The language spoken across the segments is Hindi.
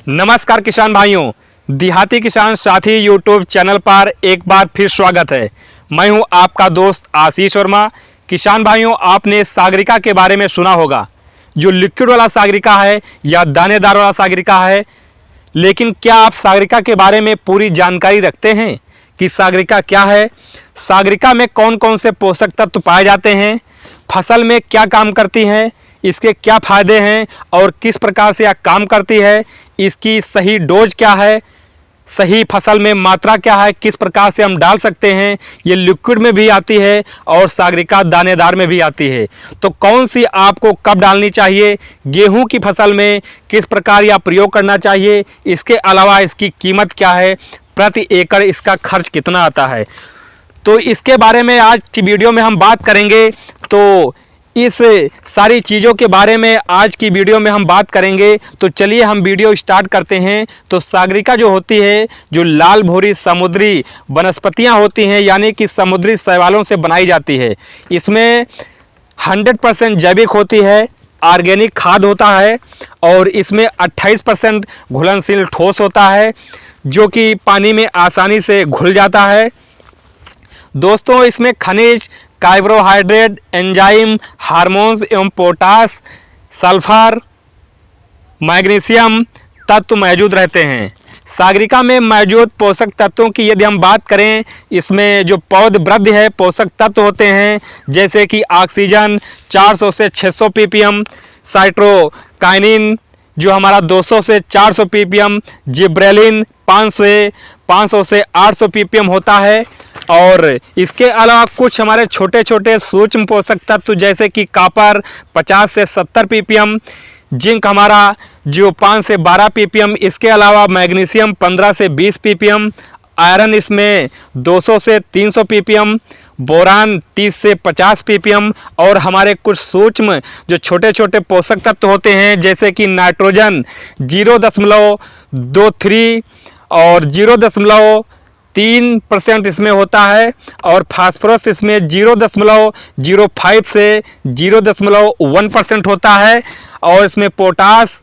नमस्कार किसान भाइयों, देहाती किसान साथी यूट्यूब चैनल पर एक बार फिर स्वागत है। मैं हूं आपका दोस्त आशीष वर्मा। किसान भाइयों, आपने सागरिका के बारे में सुना होगा, जो लिक्विड वाला सागरिका है या दानेदार वाला सागरिका है। लेकिन क्या आप सागरिका के बारे में पूरी जानकारी रखते हैं कि सागरिका क्या है, सागरिका में कौन कौन से पोषक तत्व पाए जाते हैं, फसल में क्या काम करती हैं, इसके क्या फ़ायदे हैं और किस प्रकार से यह काम करती है, इसकी सही डोज क्या है, सही फसल में मात्रा क्या है, किस प्रकार से हम डाल सकते हैं। ये लिक्विड में भी आती है और सागरिका दानेदार में भी आती है। तो कौन सी आपको कब डालनी चाहिए, गेहूं की फसल में किस प्रकार या प्रयोग करना चाहिए, इसके अलावा इसकी कीमत क्या है, प्रति एकड़ इसका खर्च कितना आता है, तो इसके बारे में आज की वीडियो में हम बात करेंगे। तो इस सारी चीज़ों के बारे में आज की वीडियो में हम बात करेंगे। तो चलिए हम वीडियो स्टार्ट करते हैं। तो सागरिका जो होती है, जो लाल भूरी समुद्री वनस्पतियां होती हैं, यानी कि समुद्री शैवालों से बनाई जाती है। इसमें 100% जैविक होती है, ऑर्गेनिक खाद होता है और इसमें 28% घुलनशील ठोस होता है, जो कि पानी में आसानी से घुल जाता है। दोस्तों, इसमें खनिज, कार्बोहाइड्रेट, एंजाइम, हार्मोन्स एवं पोटास, सल्फर, मैग्नीशियम तत्व मौजूद रहते हैं। सागरिका में मौजूद पोषक तत्वों की यदि हम बात करें, इसमें जो पौध वृद्धि है पोषक तत्व होते हैं, जैसे कि ऑक्सीजन 400 से 600 ppm, साइट्रोकाइनिन जो हमारा 200 से 400 ppm, जिब्रेलिन 500 से 800 ppm होता है। और इसके अलावा कुछ हमारे छोटे छोटे सूक्ष्म पोषक तत्व जैसे कि कॉपर 50 से 70 ppm, जिंक हमारा जो 5 से 12 ppm, इसके अलावा मैग्नीशियम 15 से 20 ppm, आयरन इसमें 200 से 300 ppm, बोरान 30 से 50 ppm और हमारे कुछ सूक्ष्म जो छोटे छोटे पोषक तत्व होते हैं जैसे कि नाइट्रोजन 0.23 और 0.3% इसमें होता है और फास्फोरस इसमें 0.05 से 0.1% होता है और इसमें पोटास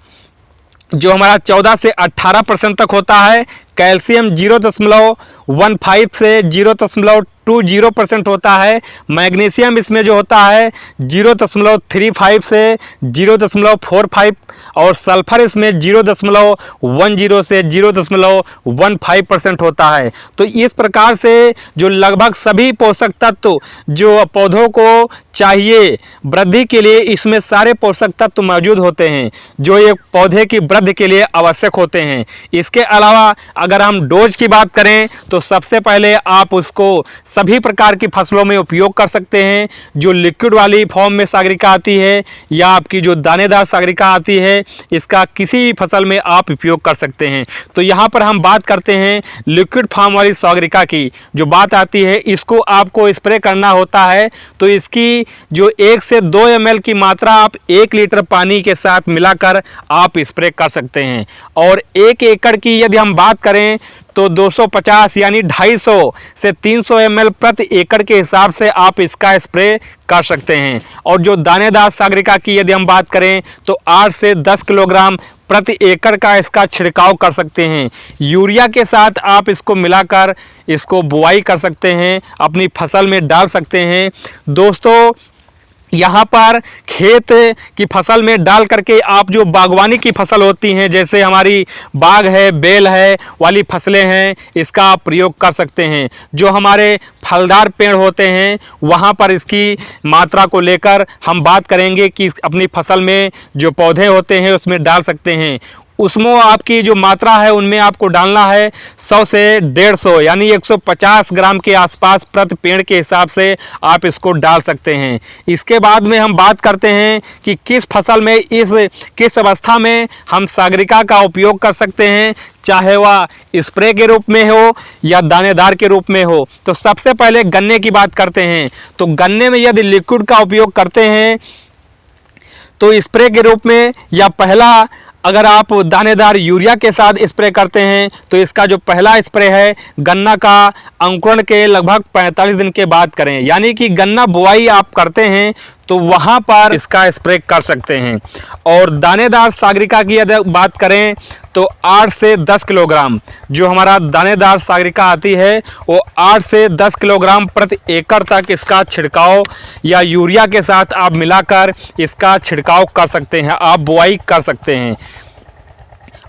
जो हमारा 14 से 18% तक होता है। कैल्शियम 0.15 से 0.20% होता है। मैग्नीशियम इसमें जो होता है 0.35 से 0.45 और सल्फर इसमें 0.10 से 0.15% होता है। तो इस प्रकार से जो लगभग सभी पोषक तत्व जो पौधों को चाहिए वृद्धि के लिए, इसमें सारे पोषक तत्व मौजूद होते हैं जो एक पौधे की वृद्धि के लिए आवश्यक होते हैं। इसके अलावा अगर हम डोज की बात करें तो सबसे पहले आप उसको सभी प्रकार की फसलों में उपयोग कर सकते हैं। जो लिक्विड वाली फॉर्म में सागरिका आती है या आपकी जो दानेदार सागरिका आती है, इसका किसी भी फसल में आप उपयोग कर सकते हैं। तो यहाँ पर हम बात करते हैं लिक्विड फॉर्म वाली सागरिका की। जो बात आती है, इसको आपको स्प्रे करना होता है। तो इसकी जो 1 से 2 ml की मात्रा आप 1 लीटर पानी के साथ मिलाकर आप स्प्रे कर सकते हैं। और 1 एकड़ की यदि हम बात करें तो 250 यानी 250 से 300 ml प्रति एकड़ के हिसाब से आप इसका स्प्रे कर सकते हैं। और जो दानेदार सागरिका की यदि हम बात करें तो 8 से 10 किलोग्राम प्रति एकड़ का इसका छिड़काव कर सकते हैं। यूरिया के साथ आप इसको मिलाकर इसको बुआई कर सकते हैं, अपनी फसल में डाल सकते हैं। दोस्तों, यहाँ पर खेत की फसल में डाल करके आप जो बागवानी की फसल होती हैं, जैसे हमारी बाग है, बेल है वाली फसलें हैं, इसका आप प्रयोग कर सकते हैं। जो हमारे फलदार पेड़ होते हैं वहाँ पर इसकी मात्रा को लेकर हम बात करेंगे कि अपनी फसल में जो पौधे होते हैं उसमें डाल सकते हैं। उसमें आपकी जो मात्रा है उनमें आपको डालना है 100 से 150 यानी 150 ग्राम के आसपास प्रति पेड़ के हिसाब से आप इसको डाल सकते हैं। इसके बाद में हम बात करते हैं कि किस फसल में किस अवस्था में हम सागरिका का उपयोग कर सकते हैं, चाहे वह स्प्रे के रूप में हो या दानेदार के रूप में हो। तो सबसे पहले गन्ने की बात करते हैं। तो गन्ने में यदि लिक्विड का उपयोग करते हैं तो स्प्रे के रूप में, या पहला अगर आप दानेदार यूरिया के साथ स्प्रे करते हैं तो इसका जो पहला स्प्रे है गन्ना का अंकुरण के लगभग 45 दिन के बाद करें। यानी कि गन्ना बुआई आप करते हैं तो वहाँ पर इसका स्प्रे कर सकते हैं। और दानेदार सागरिका की यदि बात करें तो 8 से 10 किलोग्राम जो हमारा दानेदार सागरिका आती है वो 8 से 10 किलोग्राम प्रति एकड़ तक इसका छिड़काव या यूरिया के साथ आप मिलाकर इसका छिड़काव कर सकते हैं, आप बुआई कर सकते हैं।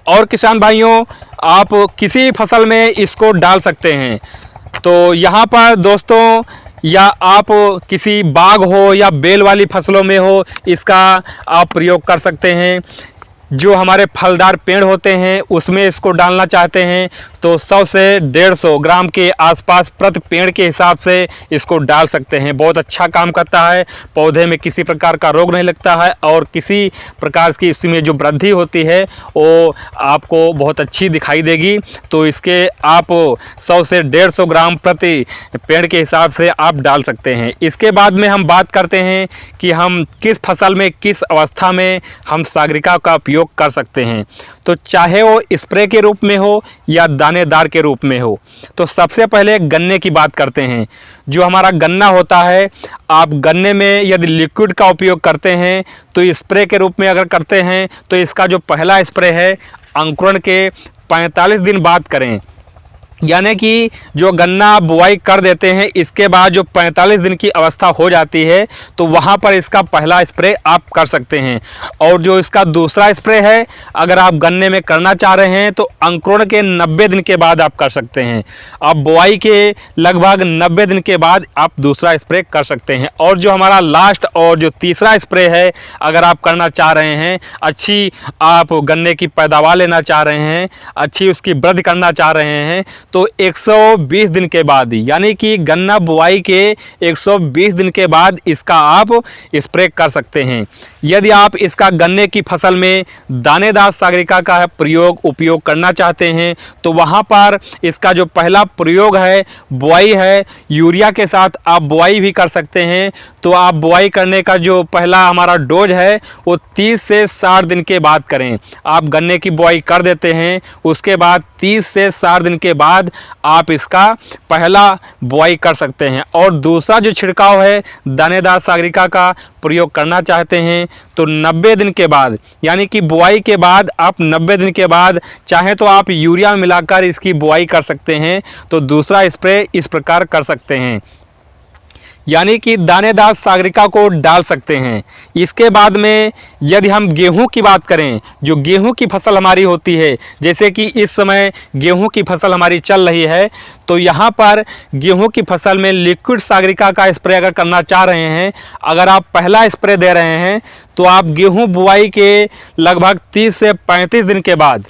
और किसान भाइयों, आप किसी फसल में इसको डाल सकते हैं। तो यहाँ पर दोस्तों, या आप किसी बाग हो या बेल वाली फसलों में हो, इसका आप प्रयोग कर सकते हैं। जो हमारे फलदार पेड़ होते हैं उसमें इसको डालना चाहते हैं तो 100 से 150 ग्राम के आसपास प्रति पेड़ के हिसाब से इसको डाल सकते हैं। बहुत अच्छा काम करता है, पौधे में किसी प्रकार का रोग नहीं लगता है और किसी प्रकार की इसमें जो वृद्धि होती है वो आपको बहुत अच्छी दिखाई देगी। तो इसके आप 100 से 150 ग्राम प्रति पेड़ के हिसाब से आप डाल सकते हैं। इसके बाद में हम बात करते हैं कि हम किस फसल में किस अवस्था में हम सागरिका का उपयोग कर सकते हैं। तो चाहे वो स्प्रे के रूप में हो या दानेदार के रूप में हो। तो सबसे पहले गन्ने की बात करते हैं। जो हमारा गन्ना होता है, आप गन्ने में यदि लिक्विड का उपयोग करते हैं तो स्प्रे के रूप में अगर करते हैं तो इसका जो पहला स्प्रे है अंकुरण के 45 दिन बाद करें। यानी कि जो गन्ना बुआई कर देते हैं इसके बाद जो 45 दिन की अवस्था हो जाती है तो वहाँ पर इसका पहला स्प्रे आप कर सकते हैं। और जो इसका दूसरा स्प्रे है, अगर आप गन्ने में करना चाह रहे हैं तो अंकुरण के 90 दिन के बाद आप कर सकते हैं। आप बुआई के लगभग 90 दिन के बाद आप दूसरा स्प्रे कर सकते हैं। और जो हमारा लास्ट और जो तीसरा स्प्रे है, अगर आप करना चाह रहे हैं, अच्छी आप गन्ने की पैदावार लेना चाह रहे हैं, अच्छी उसकी वृद्धि करना चाह रहे हैं, तो 120 दिन के बाद, यानी कि गन्ना बुआई के 120 दिन के बाद इसका आप स्प्रे कर सकते हैं। यदि आप इसका गन्ने की फसल में दानेदार सागरिका का उपयोग करना चाहते हैं तो वहाँ पर इसका जो पहला प्रयोग है बुआई है, यूरिया के साथ आप बुआई भी कर सकते हैं। तो आप बुआई करने का जो पहला हमारा डोज है वो 30 से 60 दिन के बाद करें। आप गन्ने की बुआई कर देते हैं, उसके बाद 30 से 60 दिन के बाद आप इसका पहला बुआई कर सकते हैं। और दूसरा जो छिड़काव है दानेदार सागरिका का प्रयोग करना चाहते हैं तो 90 दिन के बाद, यानी कि बुआई के बाद आप 90 दिन के बाद चाहे तो आप यूरिया मिलाकर इसकी बुआई कर सकते हैं। तो दूसरा स्प्रे इस प्रकार कर सकते हैं, यानी कि दानेदार सागरिका को डाल सकते हैं। इसके बाद में यदि हम गेहूं की बात करें, जो गेहूं की फसल हमारी होती है, जैसे कि इस समय गेहूं की फसल हमारी चल रही है, तो यहाँ पर गेहूं की फसल में लिक्विड सागरिका का स्प्रे अगर करना चाह रहे हैं, अगर आप पहला स्प्रे दे रहे हैं तो आप गेहूं बुआई के लगभग 30 से 35 दिन के बाद,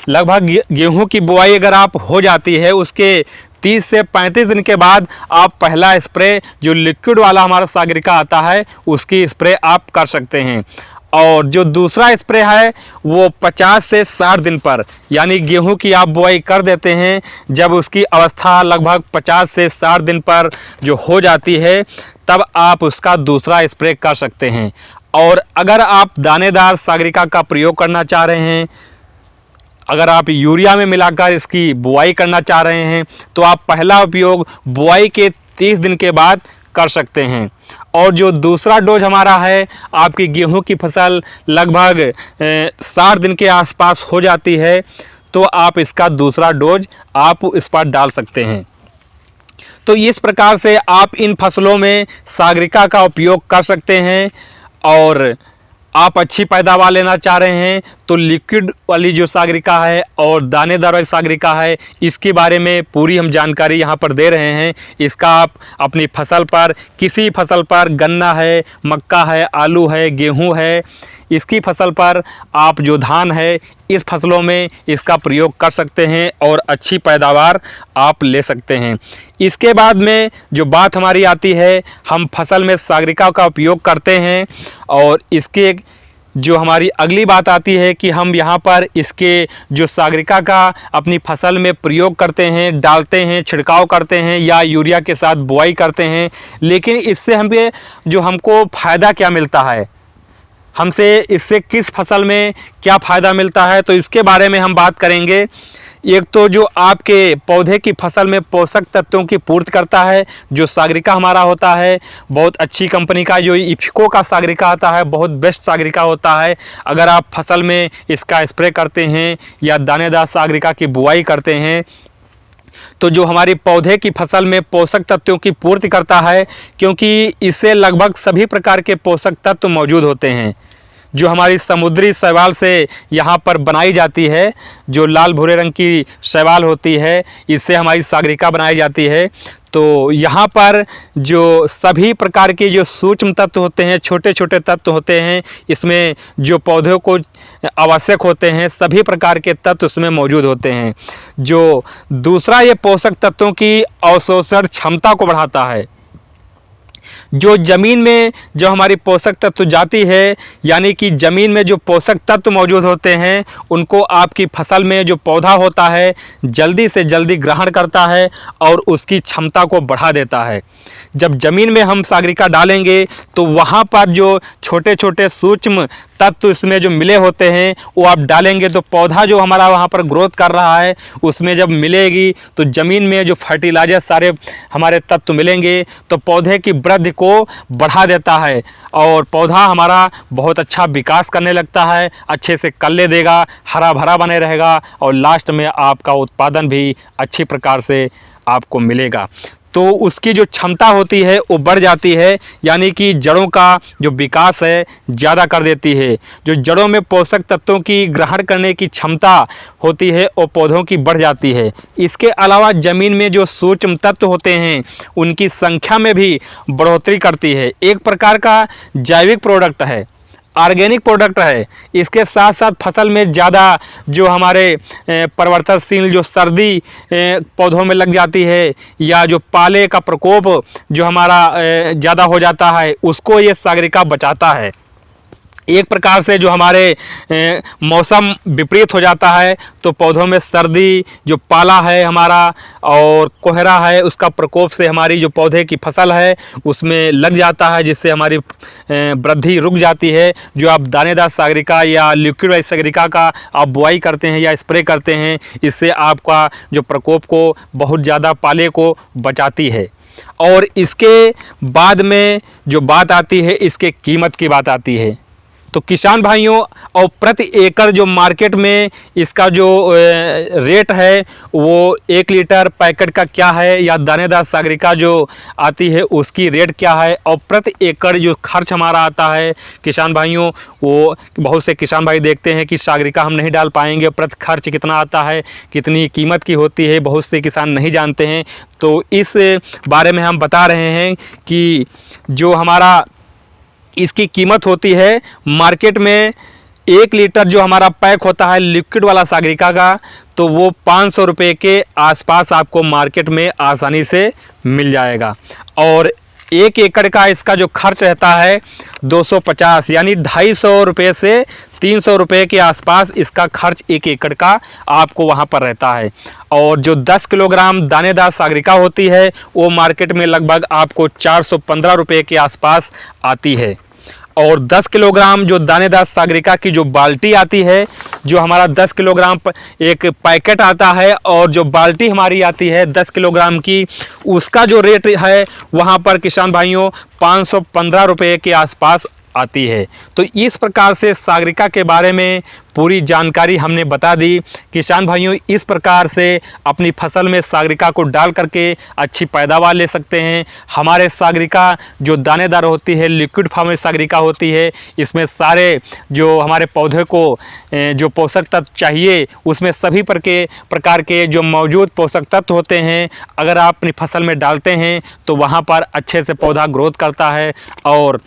लगभग गेहूं की बुआई अगर आप हो जाती है उसके 30 से 35 दिन के बाद आप पहला स्प्रे जो लिक्विड वाला हमारा सागरिका आता है उसकी स्प्रे आप कर सकते हैं। और जो दूसरा स्प्रे है वो 50 से 60 दिन पर, यानी गेहूं की आप बुआई कर देते हैं, जब उसकी अवस्था लगभग 50 से 60 दिन पर जो हो जाती है तब आप उसका दूसरा स्प्रे कर सकते हैं। और अगर आप दानेदार सागरिका का प्रयोग करना चाह रहे हैं, अगर आप यूरिया में मिलाकर इसकी बुआई करना चाह रहे हैं तो आप पहला उपयोग बुआई के 30 दिन के बाद कर सकते हैं। और जो दूसरा डोज हमारा है, आपकी गेहूं की फसल लगभग 60 दिन के आसपास हो जाती है तो आप इसका दूसरा डोज आप इस पर डाल सकते हैं। तो इस प्रकार से आप इन फसलों में सागरिका का उपयोग कर सकते हैं। और आप अच्छी पैदावार लेना चाह रहे हैं तो लिक्विड वाली जो सागरिका है और दानेदार वाली सागरिका है, इसके बारे में पूरी हम जानकारी यहाँ पर दे रहे हैं। इसका आप अपनी फसल पर, किसी फसल पर, गन्ना है, मक्का है, आलू है, गेहूं है, इसकी फसल पर आप जो धान है, इस फसलों में इसका प्रयोग कर सकते हैं और अच्छी पैदावार आप ले सकते हैं। इसके बाद में जो बात हमारी आती है, हम फसल में सागरिका का उपयोग करते हैं और इसके जो हमारी अगली बात आती है कि हम यहाँ पर इसके जो सागरिका का अपनी फसल में प्रयोग करते हैं, डालते हैं, छिड़काव करते हैं या यूरिया के साथ बुआई करते हैं, लेकिन इससे हमें जो हमको फ़ायदा क्या मिलता है, हमसे इससे किस फसल में क्या फ़ायदा मिलता है, तो इसके बारे में हम बात करेंगे। एक तो जो आपके पौधे की फसल में पोषक तत्वों की पूर्ति करता है, जो सागरिका हमारा होता है बहुत अच्छी कंपनी का, जो इफ़को का सागरिका आता है बहुत बेस्ट सागरिका होता है। अगर आप फसल में इसका स्प्रे करते हैं या दानेदार सागरिका की बुआई करते हैं तो जो हमारी पौधे की फसल में पोषक तत्वों की पूर्ति करता है, क्योंकि इससे लगभग सभी प्रकार के पोषक तत्व मौजूद होते हैं। जो हमारी समुद्री शैवाल से यहाँ पर बनाई जाती है, जो लाल भूरे रंग की शैवाल होती है, इससे हमारी सागरिका बनाई जाती है। तो यहाँ पर जो सभी प्रकार के जो सूक्ष्म तत्व होते हैं, छोटे छोटे तत्व होते हैं, इसमें जो पौधों को आवश्यक होते हैं सभी प्रकार के तत्व उसमें मौजूद होते हैं। जो दूसरा ये पोषक तत्वों की अवशोषण क्षमता को बढ़ाता है। जो ज़मीन में जो हमारी पोषक तत्व जाती है, यानी कि ज़मीन में जो पोषक तत्व मौजूद होते हैं उनको आपकी फसल में जो पौधा होता है जल्दी से जल्दी ग्रहण करता है और उसकी क्षमता को बढ़ा देता है। जब ज़मीन में हम सागरिका डालेंगे तो वहाँ पर जो छोटे छोटे सूक्ष्म तत्व इसमें जो मिले होते हैं वो आप डालेंगे तो पौधा जो हमारा वहाँ पर ग्रोथ कर रहा है उसमें जब मिलेगी तो ज़मीन में जो फर्टिलाइजर सारे हमारे तत्व मिलेंगे तो पौधे की वृद्धि को बढ़ा देता है और पौधा हमारा बहुत अच्छा विकास करने लगता है, अच्छे से कल्ले देगा, हरा भरा बने रहेगा और लास्ट में आपका उत्पादन भी अच्छी प्रकार से आपको मिलेगा। तो उसकी जो क्षमता होती है वो बढ़ जाती है, यानी कि जड़ों का जो विकास है ज़्यादा कर देती है। जो जड़ों में पोषक तत्वों की ग्रहण करने की क्षमता होती है वो पौधों की बढ़ जाती है। इसके अलावा ज़मीन में जो सूक्ष्म तत्व होते हैं उनकी संख्या में भी बढ़ोतरी करती है। एक प्रकार का जैविक प्रोडक्ट है, ऑर्गेनिक प्रोडक्ट है। इसके साथ साथ फसल में ज़्यादा जो हमारे परिवर्तनशील जो सर्दी पौधों में लग जाती है या जो पाले का प्रकोप जो हमारा ज़्यादा हो जाता है उसको ये सागरिका बचाता है। एक प्रकार से जो हमारे मौसम विपरीत हो जाता है तो पौधों में सर्दी जो पाला है हमारा और कोहरा है उसका प्रकोप से हमारी जो पौधे की फसल है उसमें लग जाता है, जिससे हमारी वृद्धि रुक जाती है। जो आप दानेदार सागरिका या लिक्विड वाइज सागरिका का आप बुआई करते हैं या स्प्रे करते हैं, इससे आपका जो प्रकोप को बहुत ज़्यादा पाले को बचाती है। और इसके बाद में जो बात आती है इसके कीमत की बात आती है। तो किसान भाइयों और प्रति एकड़ जो मार्केट में इसका जो रेट है वो 1 लीटर पैकेट का क्या है या दानेदार सागरिका जो आती है उसकी रेट क्या है और प्रति एकड़ जो खर्च हमारा आता है किसान भाइयों, वो बहुत से किसान भाई देखते हैं कि सागरिका हम नहीं डाल पाएंगे, प्रति खर्च कितना आता है, कितनी कीमत की होती है, बहुत से किसान नहीं जानते हैं। तो इस बारे में हम बता रहे हैं कि जो हमारा इसकी कीमत होती है मार्केट में 1 लीटर जो हमारा पैक होता है लिक्विड वाला सागरिका का, तो वो 500 रुपये के आसपास आपको मार्केट में आसानी से मिल जाएगा। और 1 एकड़ का इसका जो खर्च रहता है 250 यानी 250 रुपये से 300 रुपये के आसपास इसका खर्च 1 एकड़ का आपको वहाँ पर रहता है। और जो 10 किलोग्राम दानेदार सागरिका होती है वो मार्केट में लगभग आपको 415 रुपये के आसपास आती है। और 10 किलोग्राम जो दानेदार सागरिका की जो बाल्टी आती है, जो हमारा 10 किलोग्राम एक पैकेट आता है और जो बाल्टी हमारी आती है 10 किलोग्राम की, उसका जो रेट है वहाँ पर किसान भाइयों 515 रुपये के आसपास आती है। तो इस प्रकार से सागरिका के बारे में पूरी जानकारी हमने बता दी। किसान भाइयों इस प्रकार से अपनी फसल में सागरिका को डाल करके अच्छी पैदावार ले सकते हैं। हमारे सागरिका जो दानेदार होती है लिक्विड फॉर्म में सागरिका होती है, इसमें सारे जो हमारे पौधे को जो पोषक तत्व चाहिए उसमें सभी प्रकार के जो मौजूद पोषक तत्व होते हैं अगर आप अपनी फसल में डालते हैं तो वहाँ पर अच्छे से पौधा ग्रोथ करता है और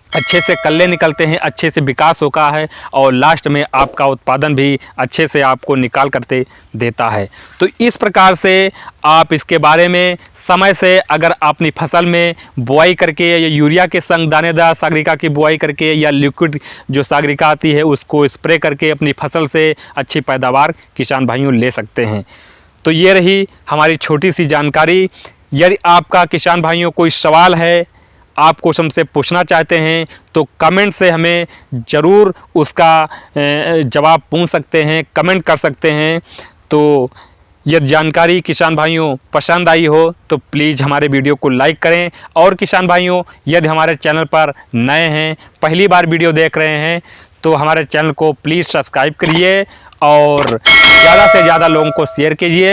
अच्छे से कल्ले निकलते हैं, अच्छे से विकास होता है और लास्ट में आपका उत्पादन भी अच्छे से आपको निकाल करते देता है। तो इस प्रकार से आप इसके बारे में समय से अगर अपनी फसल में बुआई करके या यूरिया के संग दानेदार सागरिका की बुआई करके या लिक्विड जो सागरिका आती है उसको स्प्रे करके अपनी फसल से अच्छी पैदावार किसान भाइयों ले सकते हैं। तो ये रही हमारी छोटी सी जानकारी। यदि आपका किसान भाइयों कोई सवाल है, आप कुछ हमसे पूछना चाहते हैं तो कमेंट से हमें ज़रूर उसका जवाब पूछ सकते हैं, कमेंट कर सकते हैं। तो यदि जानकारी किसान भाइयों पसंद आई हो तो प्लीज़ हमारे वीडियो को लाइक करें। और किसान भाइयों यदि हमारे चैनल पर नए हैं, पहली बार वीडियो देख रहे हैं, तो हमारे चैनल को प्लीज़ सब्सक्राइब करिए और ज़्यादा से ज़्यादा लोगों को शेयर कीजिए।